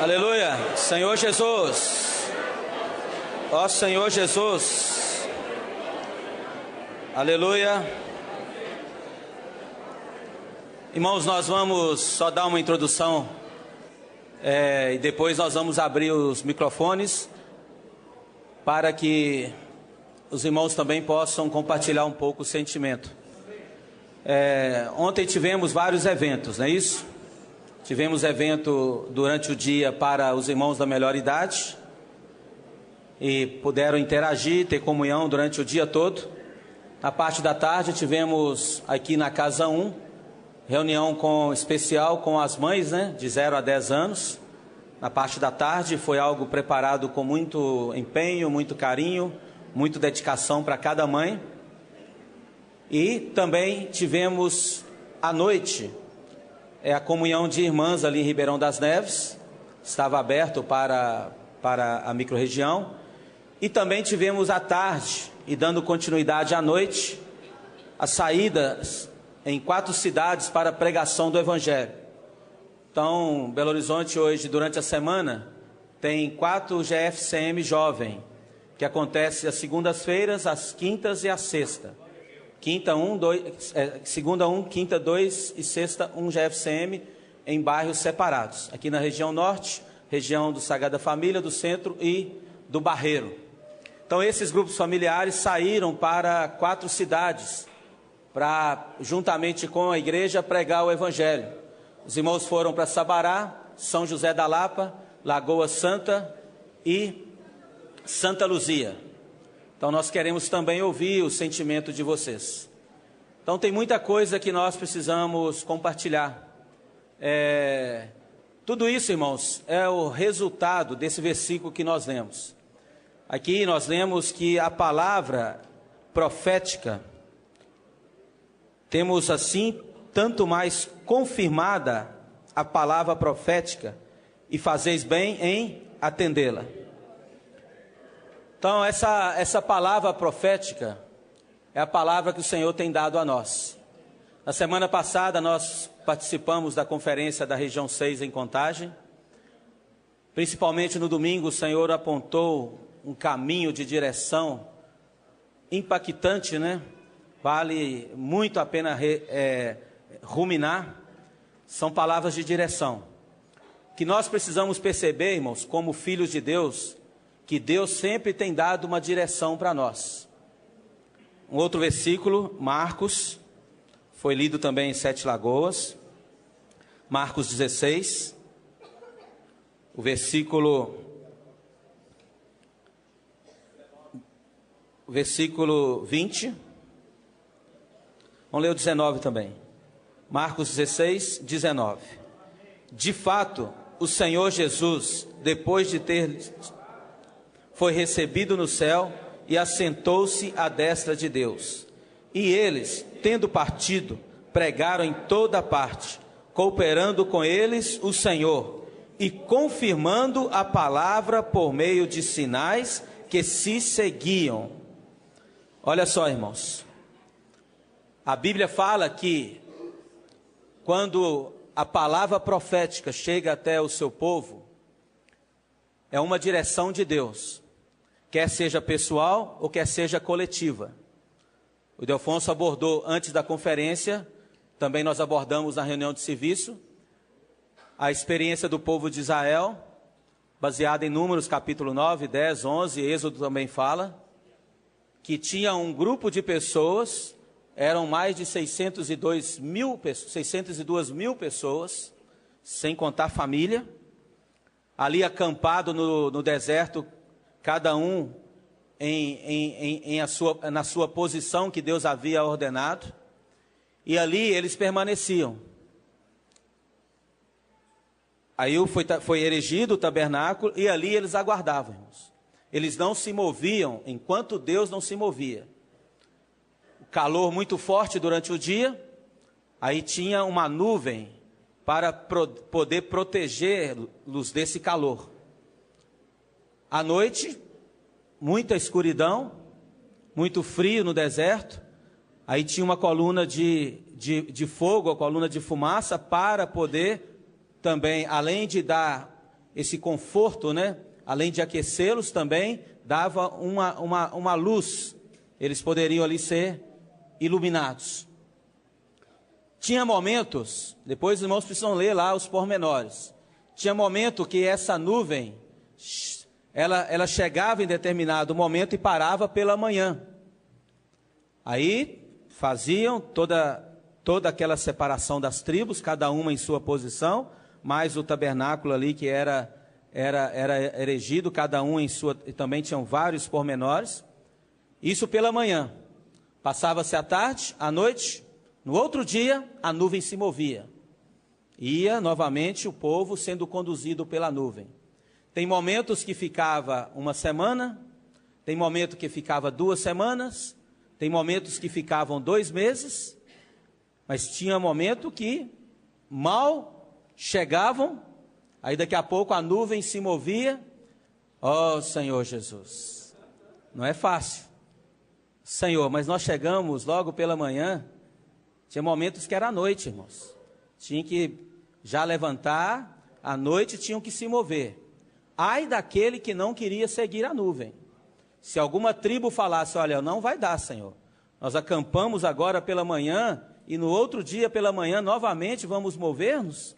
Aleluia. Senhor Jesus. Ó Senhor Jesus. Aleluia. Irmãos, nós vamos só dar uma introdução e depois nós vamos abrir os microfones para que os irmãos também possam compartilhar um pouco o sentimento. Ontem tivemos vários eventos, não é isso? Tivemos evento durante o dia para os irmãos da melhor idade e puderam interagir, ter comunhão durante o dia todo. Na parte da tarde tivemos aqui na Casa 1, reunião especial com as mães, né, de 0 a 10 anos. Na parte da tarde foi algo preparado com muito empenho, muito carinho, muita dedicação para cada mãe. E também tivemos à noite a comunhão de irmãs ali em Ribeirão das Neves. Estava aberto para a microrregião. E também tivemos à tarde, e dando continuidade à noite, as saídas em 4 cidades para a pregação do Evangelho. Então, Belo Horizonte hoje, durante a semana, tem 4 GFCM Jovem, que acontece às segundas-feiras, às quintas e às sextas. Segunda 1, quinta 2 e sexta 1 GFCM em bairros separados. Aqui na região norte, região do Sagrada Família, do centro e do Barreiro. Então esses grupos familiares saíram para 4 cidades para, juntamente com a igreja, pregar o Evangelho. Os irmãos foram para Sabará, São José da Lapa, Lagoa Santa e Santa Luzia. Então nós queremos também ouvir o sentimento de vocês. Então tem muita coisa que nós precisamos compartilhar. Tudo isso, irmãos, é o resultado desse versículo que nós lemos. Aqui nós lemos que a palavra profética, temos assim tanto mais confirmada a palavra profética, e fazeis bem em atendê-la. Então essa palavra profética é a palavra que o Senhor tem dado a nós. Na semana passada nós participamos da conferência da região 6 em Contagem. Principalmente no domingo o Senhor apontou um caminho de direção impactante, né? Vale muito a pena ruminar. São palavras de direção que nós precisamos perceber, irmãos, como filhos de Deus, que Deus sempre tem dado uma direção para nós. Um outro versículo, Marcos, foi lido também em 7 Lagoas, Marcos 16, o versículo 20, vamos ler o 19 também, Marcos 16, 19. De fato, o Senhor Jesus, depois de foi recebido no céu e assentou-se à destra de Deus. E eles, tendo partido, pregaram em toda parte, cooperando com eles o Senhor e confirmando a palavra por meio de sinais que se seguiam. Olha só, irmãos, a Bíblia fala que quando a palavra profética chega até o seu povo, é uma direção de Deus, quer seja pessoal ou quer seja coletiva. O Delfonso abordou antes da conferência, também nós abordamos na reunião de serviço, a experiência do povo de Israel, baseada em Números capítulo 9, 10, 11, Êxodo também fala, que tinha um grupo de pessoas, eram mais de 602 mil pessoas, sem contar família, ali acampado no deserto, cada um na sua posição que Deus havia ordenado, e ali eles permaneciam. Aí foi erigido o tabernáculo, e ali eles aguardavam, irmãos. Eles não se moviam enquanto Deus não se movia. O calor muito forte durante o dia, aí tinha uma nuvem para poder protegê-los desse calor. À noite, muita escuridão, muito frio no deserto, aí tinha uma coluna de fogo, a coluna de fumaça, para poder também, além de dar esse conforto, né? Além de aquecê-los, também dava uma luz. Eles poderiam ali ser iluminados. Tinha momentos, depois os irmãos precisam ler lá os pormenores. Tinha momento que essa nuvem, ela chegava em determinado momento e parava pela manhã. Aí faziam toda aquela separação das tribos, cada uma em sua posição, mais o tabernáculo ali que era erigido, cada um em sua, e também tinham vários pormenores. Isso pela manhã. Passava-se a tarde, à noite, no outro dia a nuvem se movia. Ia novamente o povo sendo conduzido pela nuvem. Tem momentos que ficava uma semana, tem momento que ficava 2 semanas, tem momentos que ficavam 2 meses, mas tinha momento que mal chegavam, aí daqui a pouco a nuvem se movia. Ó Senhor Jesus, não é fácil. Senhor, mas nós chegamos logo pela manhã, tinha momentos que era à noite, irmãos. Tinha que já levantar, à noite tinham que se mover. Ai daquele que não queria seguir a nuvem. Se alguma tribo falasse, olha, não vai dar, Senhor. Nós acampamos agora pela manhã e no outro dia pela manhã novamente vamos mover-nos.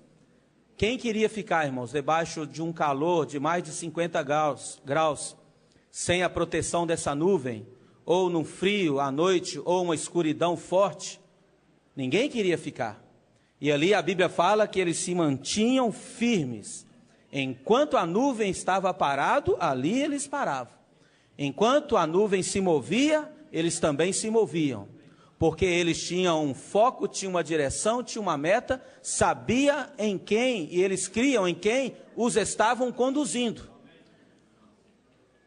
Quem queria ficar, irmãos, debaixo de um calor de mais de 50 graus, sem a proteção dessa nuvem, ou num frio à noite, ou uma escuridão forte? Ninguém queria ficar. E ali a Bíblia fala que eles se mantinham firmes. Enquanto a nuvem estava parado, ali eles paravam. Enquanto a nuvem se movia, eles também se moviam. Porque eles tinham um foco, tinham uma direção, tinham uma meta, sabia em quem, e eles criam em quem os estavam conduzindo.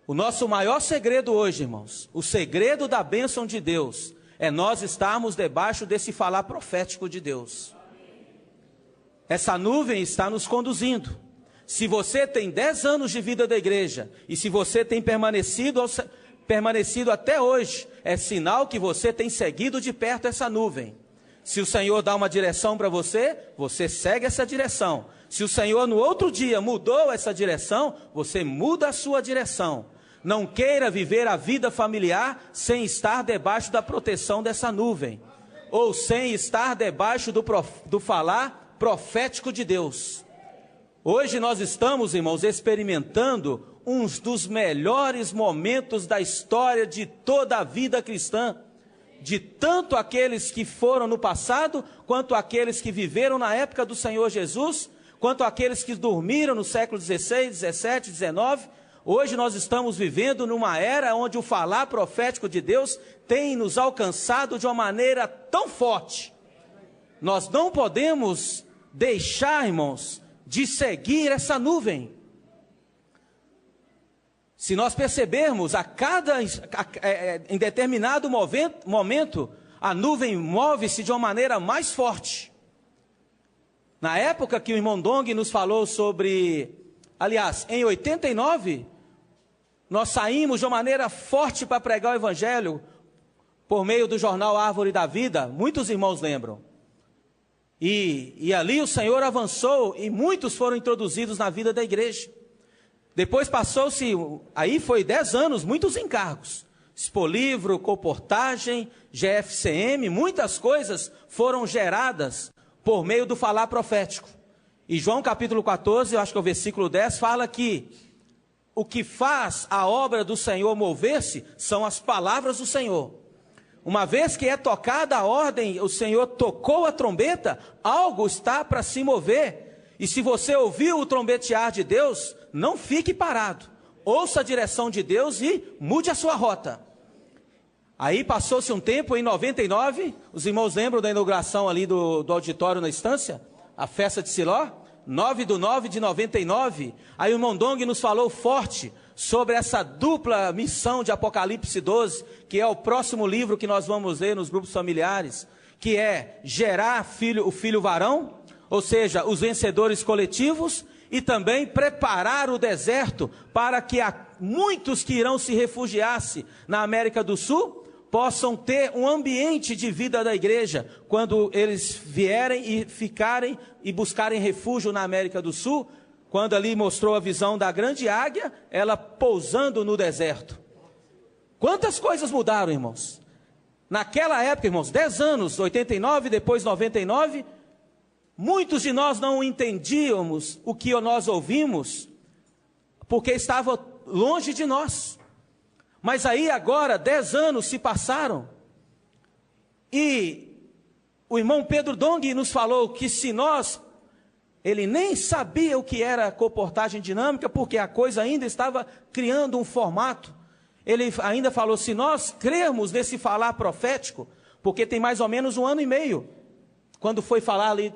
O nosso maior segredo hoje, irmãos, o segredo da bênção de Deus, é nós estarmos debaixo desse falar profético de Deus. Essa nuvem está nos conduzindo. Se você tem 10 anos de vida da igreja, e se você tem permanecido até hoje, é sinal que você tem seguido de perto essa nuvem. Se o Senhor dá uma direção para você, você segue essa direção. Se o Senhor no outro dia mudou essa direção, você muda a sua direção. Não queira viver a vida familiar sem estar debaixo da proteção dessa nuvem, ou sem estar debaixo do falar profético de Deus. Hoje nós estamos, irmãos, experimentando uns dos melhores momentos da história de toda a vida cristã, de tanto aqueles que foram no passado, quanto aqueles que viveram na época do Senhor Jesus, quanto aqueles que dormiram no século 16, 17, 19. Hoje nós estamos vivendo numa era onde o falar profético de Deus tem nos alcançado de uma maneira tão forte. Nós não podemos deixar, irmãos, de seguir essa nuvem. Se nós percebermos, em determinado momento, a nuvem move-se de uma maneira mais forte. Na época que o irmão Dong nos falou sobre, aliás, em 89, nós saímos de uma maneira forte para pregar o evangelho, por meio do jornal Árvore da Vida, muitos irmãos lembram. E ali o Senhor avançou e muitos foram introduzidos na vida da igreja. Depois passou-se, aí foi 10 anos, muitos encargos. Expolivro, Coportagem, GFCM, muitas coisas foram geradas por meio do falar profético. E João capítulo 14, eu acho que é o versículo 10, fala que o que faz a obra do Senhor mover-se são as palavras do Senhor. Uma vez que é tocada a ordem, o Senhor tocou a trombeta, algo está para se mover. E se você ouviu o trombetear de Deus, não fique parado. Ouça a direção de Deus e mude a sua rota. Aí passou-se um tempo, em 99, os irmãos lembram da inauguração ali do auditório na Estância? A festa de Siló? 9/9/99. Aí o irmão Dong nos falou forte sobre essa dupla missão de Apocalipse 12, que é o próximo livro que nós vamos ler nos grupos familiares, que é gerar o filho varão, ou seja, os vencedores coletivos, e também preparar o deserto para que muitos que irão se refugiar-se na América do Sul possam ter um ambiente de vida da igreja, quando eles vierem e ficarem e buscarem refúgio na América do Sul, quando ali mostrou a visão da grande águia, ela pousando no deserto. Quantas coisas mudaram, irmãos? Naquela época, irmãos, 10 anos, 89, depois 99, muitos de nós não entendíamos o que nós ouvimos, porque estava longe de nós. Mas aí agora, 10 anos se passaram, e o irmão Pedro Dong nos falou que se nós, ele nem sabia o que era comportagem dinâmica, porque a coisa ainda estava criando um formato. Ele ainda falou, se nós crermos nesse falar profético, porque tem mais ou menos 1 ano e meio, quando foi falar ali,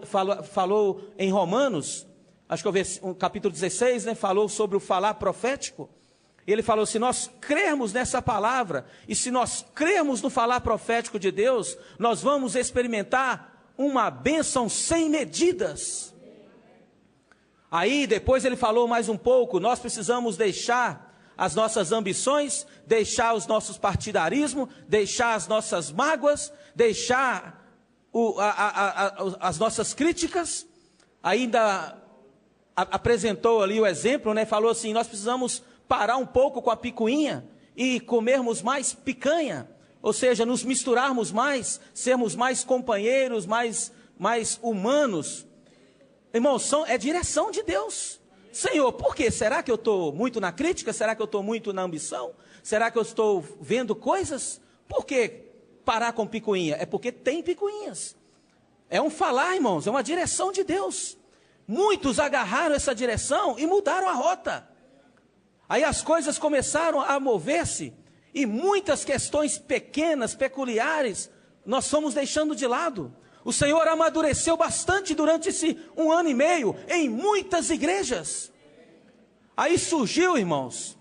falou em Romanos, acho que o capítulo 16, né, falou sobre o falar profético. Ele falou, se nós crermos nessa palavra, e se nós crermos no falar profético de Deus, nós vamos experimentar uma bênção sem medidas. Aí depois ele falou mais um pouco, nós precisamos deixar as nossas ambições, deixar os nossos partidarismos, deixar as nossas mágoas, deixar as nossas críticas. Ainda apresentou ali o exemplo, né? Falou assim, nós precisamos parar um pouco com a picuinha e comermos mais picanha, ou seja, nos misturarmos mais, sermos mais companheiros, mais humanos. Irmãos, é direção de Deus. Senhor, por quê? Será que eu estou muito na crítica? Será que eu estou muito na ambição? Será que eu estou vendo coisas? Por que parar com picuinha? É porque tem picuinhas. É um falar, irmãos, é uma direção de Deus. Muitos agarraram essa direção e mudaram a rota. Aí as coisas começaram a mover-se, e muitas questões pequenas, peculiares, nós fomos deixando de lado. O Senhor amadureceu bastante durante esse 1 ano e meio, em muitas igrejas. Aí surgiu, irmãos,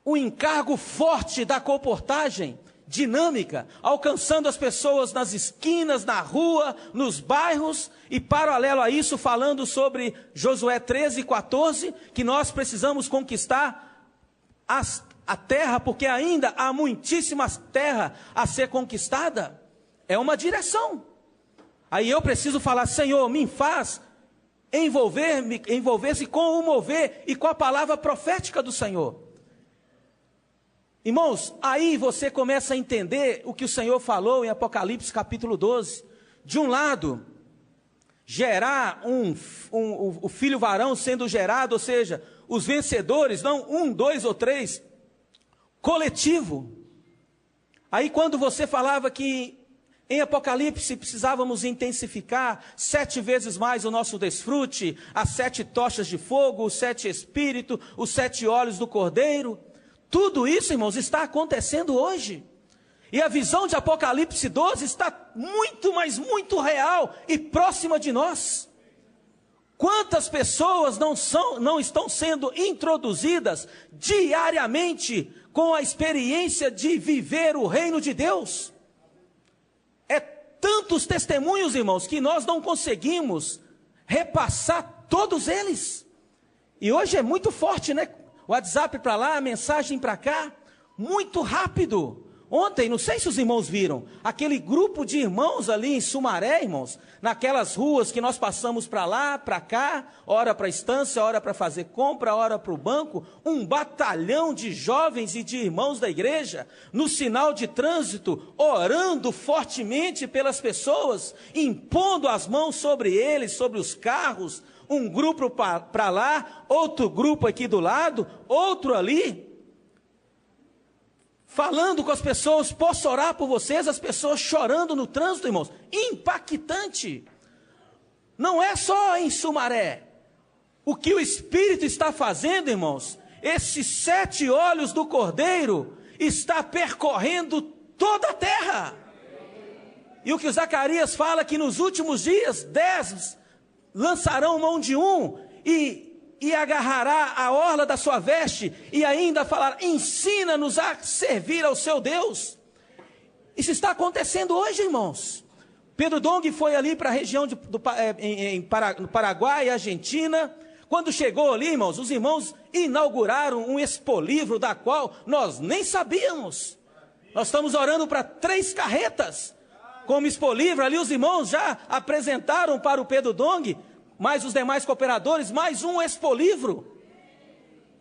o encargo forte da comportagem dinâmica, alcançando as pessoas nas esquinas, na rua, nos bairros, e paralelo a isso, falando sobre Josué 13:14, que nós precisamos conquistar a terra, porque ainda há muitíssima terra a ser conquistada. É uma direção. Aí eu preciso falar, Senhor, me faz envolver-se com o mover e com a palavra profética do Senhor. Irmãos, aí você começa a entender o que o Senhor falou em Apocalipse capítulo 12. De um lado, gerar o filho varão sendo gerado, ou seja, os vencedores, não 1, 2 ou 3, coletivo. Aí quando você falava que em Apocalipse precisávamos intensificar 7 vezes mais o nosso desfrute, as 7 tochas de fogo, os 7 espíritos, os 7 olhos do Cordeiro. Tudo isso, irmãos, está acontecendo hoje. E a visão de Apocalipse 12 está muito, mas muito real e próxima de nós. Quantas pessoas não estão sendo introduzidas diariamente com a experiência de viver o reino de Deus? É tantos testemunhos, irmãos, que nós não conseguimos repassar todos eles. E hoje é muito forte, né? WhatsApp para lá, mensagem para cá, muito rápido. Ontem, não sei se os irmãos viram, aquele grupo de irmãos ali em Sumaré, irmãos, naquelas ruas que nós passamos para lá, para cá, hora para a estância, hora para fazer compra, hora para o banco, um batalhão de jovens e de irmãos da igreja, no sinal de trânsito, orando fortemente pelas pessoas, impondo as mãos sobre eles, sobre os carros, um grupo para lá, outro grupo aqui do lado, outro ali, falando com as pessoas, posso orar por vocês, as pessoas chorando no trânsito, irmãos, impactante. Não é só em Sumaré, o que o Espírito está fazendo, irmãos, esses 7 olhos do Cordeiro, está percorrendo toda a terra. E o que o Zacarias fala, que nos últimos dias, 10 lançarão mão de um, e agarrará a orla da sua veste, e ainda falar, ensina-nos a servir ao seu Deus. Isso está acontecendo hoje, irmãos. Pedro Dong foi ali para a região no Paraguai, Argentina. Quando chegou ali, irmãos, os irmãos inauguraram um expolivro, da qual nós nem sabíamos. Nós estamos orando para 3 carretas como expolivro. Ali os irmãos já apresentaram para o Pedro Dong mais os demais cooperadores, mais um Expolivro.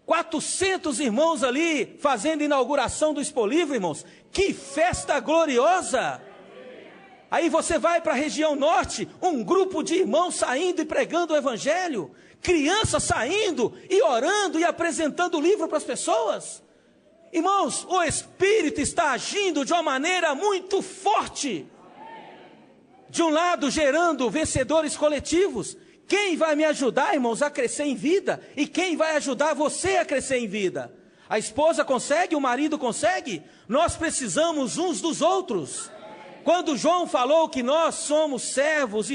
400 irmãos ali fazendo a inauguração do Expolivro, irmãos. Que festa gloriosa! Aí você vai para a região norte, um grupo de irmãos saindo e pregando o evangelho, crianças saindo e orando e apresentando o livro para as pessoas. Irmãos, o Espírito está agindo de uma maneira muito forte. De um lado, gerando vencedores coletivos. Quem vai me ajudar, irmãos, a crescer em vida? E quem vai ajudar você a crescer em vida? A esposa consegue, o marido consegue? Nós precisamos uns dos outros. Quando João falou que nós somos servos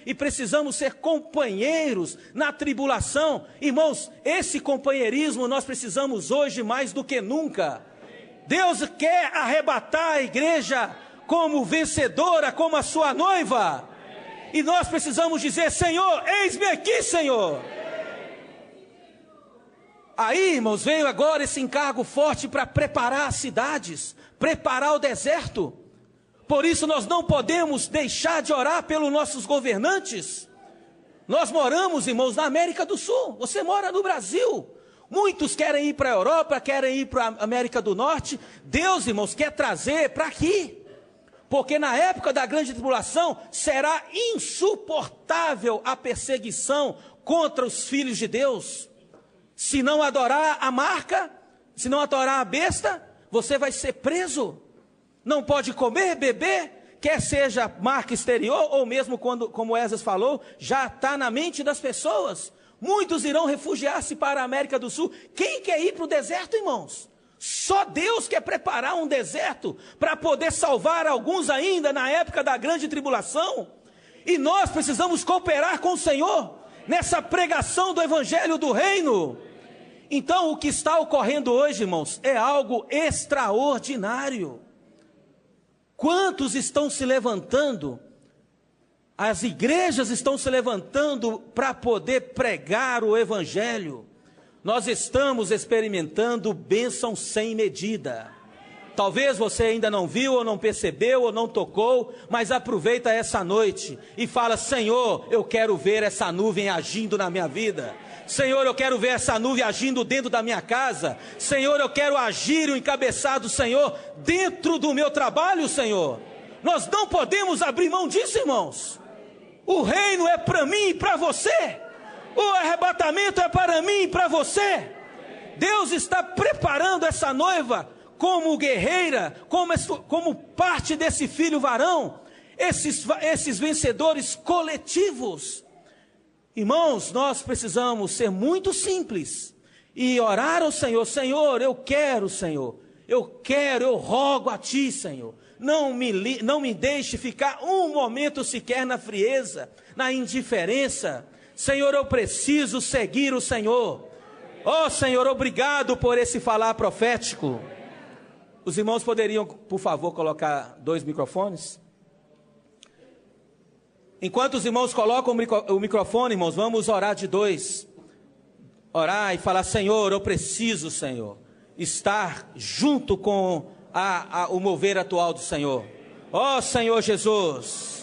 e precisamos ser companheiros na tribulação, irmãos, esse companheirismo nós precisamos hoje mais do que nunca. Deus quer arrebatar a igreja como vencedora, como a sua noiva. E nós precisamos dizer: Senhor, eis-me aqui, Senhor. Aí, irmãos, veio agora esse encargo forte para preparar as cidades, preparar o deserto. Por isso nós não podemos deixar de orar pelos nossos governantes. Nós moramos, irmãos, na América do Sul. Você mora no Brasil. Muitos querem ir para a Europa, querem ir para a América do Norte. Deus, irmãos, quer trazer para aqui. Porque na época da grande tribulação será insuportável a perseguição contra os filhos de Deus. Se não adorar a marca, se não adorar a besta, você vai ser preso. Não pode comer, beber, quer seja marca exterior ou mesmo quando, como Esdras falou, já está na mente das pessoas. Muitos irão refugiar-se para a América do Sul. Quem quer ir para o deserto, irmãos? Só Deus quer preparar um deserto para poder salvar alguns ainda na época da grande tribulação. E nós precisamos cooperar com o Senhor nessa pregação do evangelho do reino. Então o que está ocorrendo hoje, irmãos, é algo extraordinário. Quantos estão se levantando? As igrejas estão se levantando para poder pregar o evangelho. Nós estamos experimentando bênção sem medida. Talvez você ainda não viu, ou não percebeu, ou não tocou, mas aproveita essa noite e fala: Senhor, eu quero ver essa nuvem agindo na minha vida. Senhor, eu quero ver essa nuvem agindo dentro da minha casa. Senhor, eu quero agir o encabeçado, Senhor, dentro do meu trabalho, Senhor. Nós não podemos abrir mão disso, irmãos. O reino é para mim e para você. O arrebatamento é para mim e para você. Deus está preparando essa noiva como guerreira, como parte desse filho varão, esses vencedores coletivos. Irmãos, nós precisamos ser muito simples e orar ao Senhor: Senhor, eu quero, Senhor, eu rogo a Ti, Senhor, não me deixe ficar um momento sequer na frieza, na indiferença. Senhor, eu preciso seguir o Senhor. Oh, Senhor, obrigado por esse falar profético. Os irmãos poderiam, por favor, colocar 2 microfones? Enquanto os irmãos colocam o microfone, irmãos, vamos orar de 2. Orar e falar: Senhor, eu preciso, Senhor, estar junto com o mover atual do Senhor. Ó Senhor Jesus.